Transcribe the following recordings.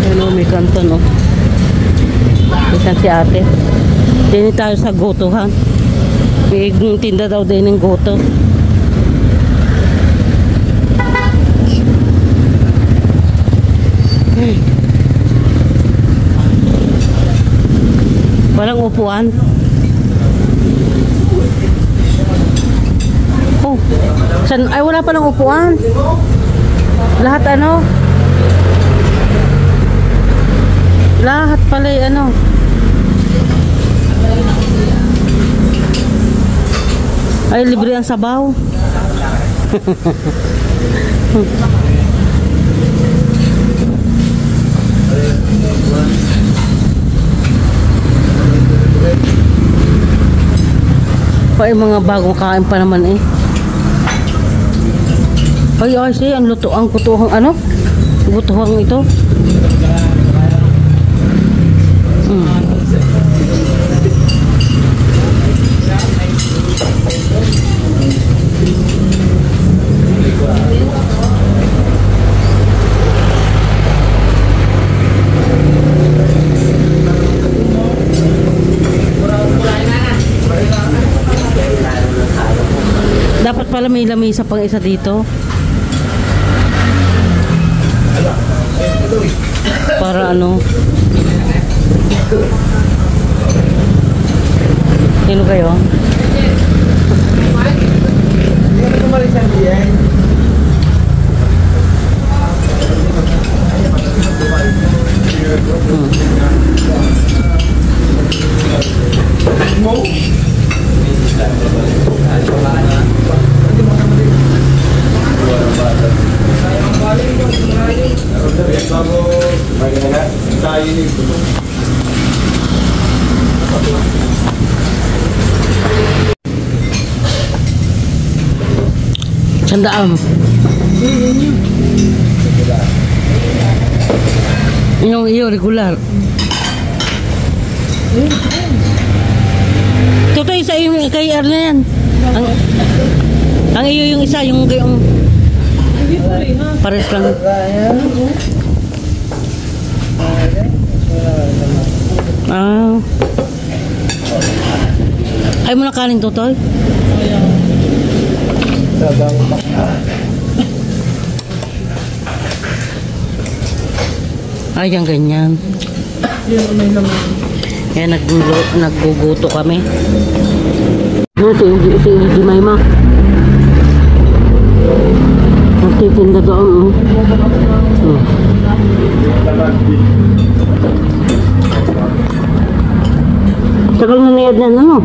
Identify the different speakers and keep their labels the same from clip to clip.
Speaker 1: Ano, may kanto, no? Isan si ate. Dini tayo sa gotohan. May tinda daw din ng goto. Walang upuan. Oh, ay wala pa ng upuan. Lahat ano? Lahat pala ano? Ay libre ang sabaw. Pa mga bagong kain pa naman eh. Ay siya ang luto, ang kutuhang ano? Kutuhang ito. Dapat pala may lamisa pang isa dito. Para ano? Sino kayo? Sandaan. Yung iyo regular. Ito isa yung kay Arlen. Ang iyo yung isa yung pares lang. Ay mo na kanin to, Toy? Ay, yung ganyan. Yan, nagguguto kami. Si Mayma. Nagtitinda doon. Tagal na niyad na, ano?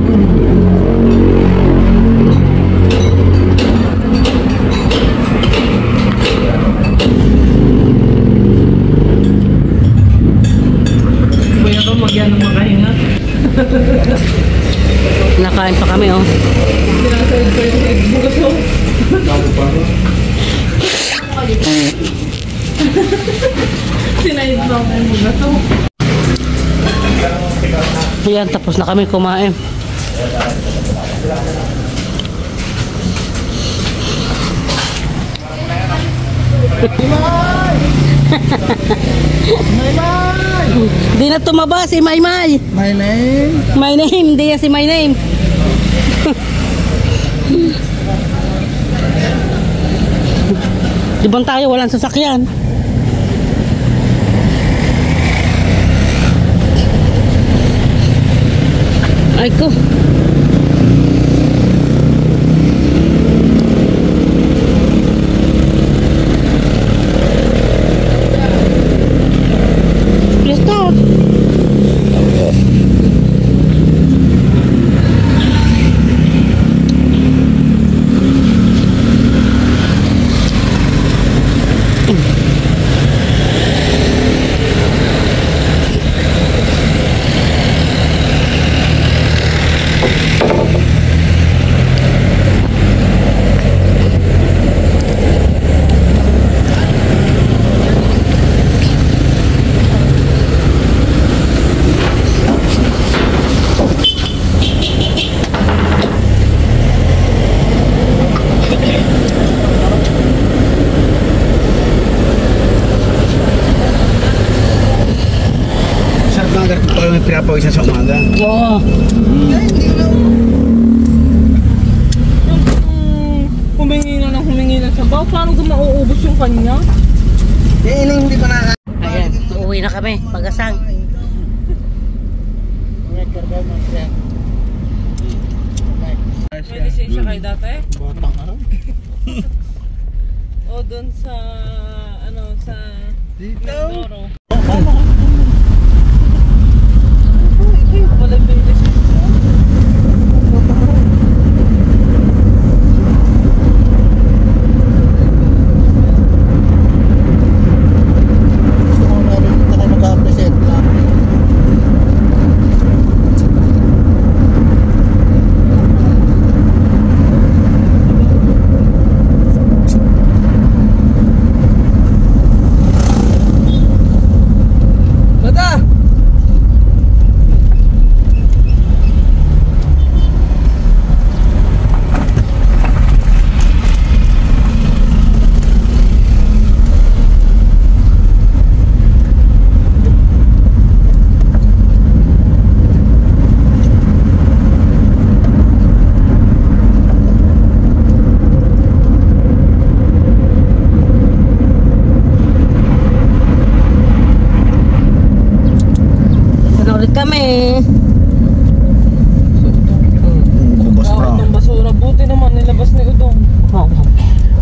Speaker 1: Nakain pa kami, oh.
Speaker 2: Sinaid mo ang bugato.
Speaker 1: Ayan, tapos na kami kumain. Di na tumaba si Maymay.
Speaker 2: My name?
Speaker 1: My name, di yan si my name. Di ba tayo walang sasakyan? Ay ko.
Speaker 2: pinapawisan sa umaga.
Speaker 1: Oo.
Speaker 3: Humingi na sa baw. Paano kung mauubos yung kanya?
Speaker 2: Hindi pa na.
Speaker 1: Ayan, uuwi na kami. Pag-asang.
Speaker 3: May lisensya kayo dati?
Speaker 2: Batang araw.
Speaker 3: O doon sa, sa
Speaker 2: Dito.
Speaker 3: Mindoro. Ikaw pala may lisensya.
Speaker 2: Gusto ko meron dito kayo mag-appreciate na.
Speaker 3: Bata!
Speaker 1: Ano ulit kami?
Speaker 2: Kubas
Speaker 3: Bakit
Speaker 2: pa.
Speaker 3: ng basura? Buti naman nilabas ni Udong.
Speaker 1: Oo.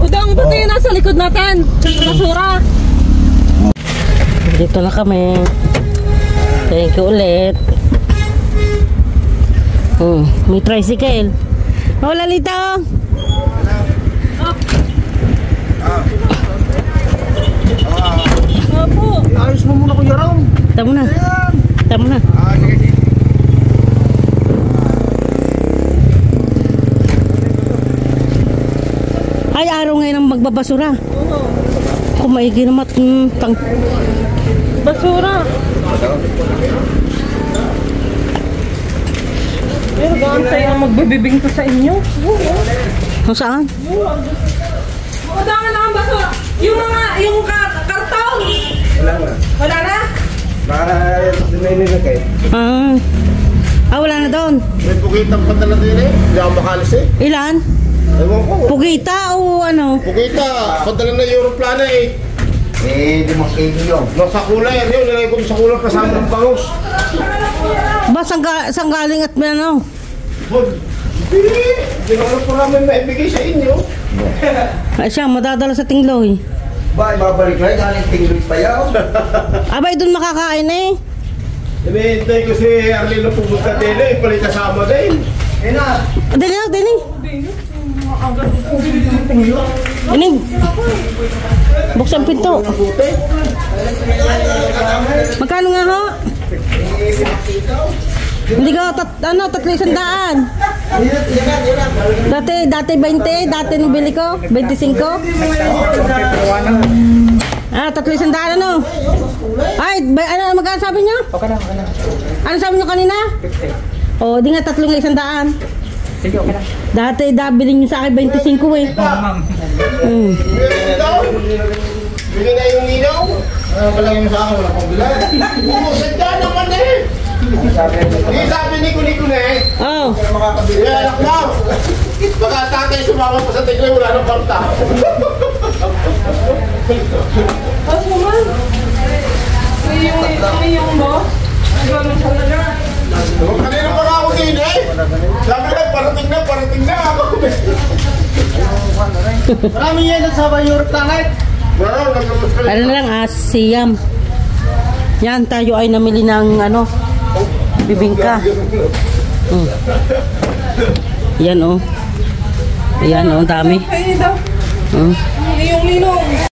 Speaker 3: Udong, buti yung nasa likod natin. Basura.
Speaker 1: Dito na kami. Thank you ulit. May tricycle. Wala lito.
Speaker 3: Apo.
Speaker 2: Ayos mo muna Kuya Ram.
Speaker 1: Tama na. Tama na.
Speaker 2: Sige, sige.
Speaker 1: Ay, araw ngayon ang magbabasura. Kung maigi naman.
Speaker 3: Basura. Pero gaantay na magbibibing ko sa inyo.
Speaker 1: Kung saan?
Speaker 3: Udangan na ang basura. Yung karton. Wala na?
Speaker 2: Dinay kayo.
Speaker 1: Wala na doon.
Speaker 2: May pukitang padala din eh. Hindi ako makalis eh.
Speaker 1: Ilan?
Speaker 2: Ewan ko.
Speaker 1: Pugita o ano?
Speaker 2: Pukita, padala na Europlana eh. Di mas kayo yun. Nasa kulay, yun. Nilagay ko sa kulay kasama ng bangus.
Speaker 1: Ba, saan galing at may ano?
Speaker 2: Hindi naman po namin maibigay sa inyo.
Speaker 1: Ay siya, madadala sa tingloy.
Speaker 4: Ba, ibabalik na yun, haling tingloy pa yaw.
Speaker 1: Abay, doon makakain eh.
Speaker 2: Hinihintay ko si Arlene pumunta din eh. Pali kasama din.
Speaker 1: Dali na, dali. Ini, buksan pinto. Magkano nga ho? Hindi ka, 300. Dati 20, dati nabili ko, 25. 300 ano? Ay, magkano sabi niyo?
Speaker 4: Okay na, okay na.
Speaker 1: Ano sabi niyo kanina?
Speaker 4: 50.
Speaker 1: O, di nga 300.
Speaker 4: Sige, okay na.
Speaker 1: Dati dabili niyo sa akin 25 eh.
Speaker 4: Ma'am.
Speaker 2: Bigyan na yung ninaw. Wala yung sa akin, wala pang bilan. Sadya naman eh. Hindi sabi ni Kuniko na eh.
Speaker 1: Oh.
Speaker 2: Kaya anak daw. Baka tatay sumama pa sa tigay, wala nang parta.
Speaker 3: Kaso man. Yung mo? Gano'n talaga.
Speaker 2: Kanina pa nga ako din eh. Sabi na, parating na ako.
Speaker 4: Maraming yan at sa Europe tanay.
Speaker 1: Ano na lang, siyam. Yan, tayo ay namili ng bibingka. Yan oh. Yan oh, ang dami.
Speaker 3: Kainin daw.
Speaker 1: Oh.
Speaker 3: Yung ninong.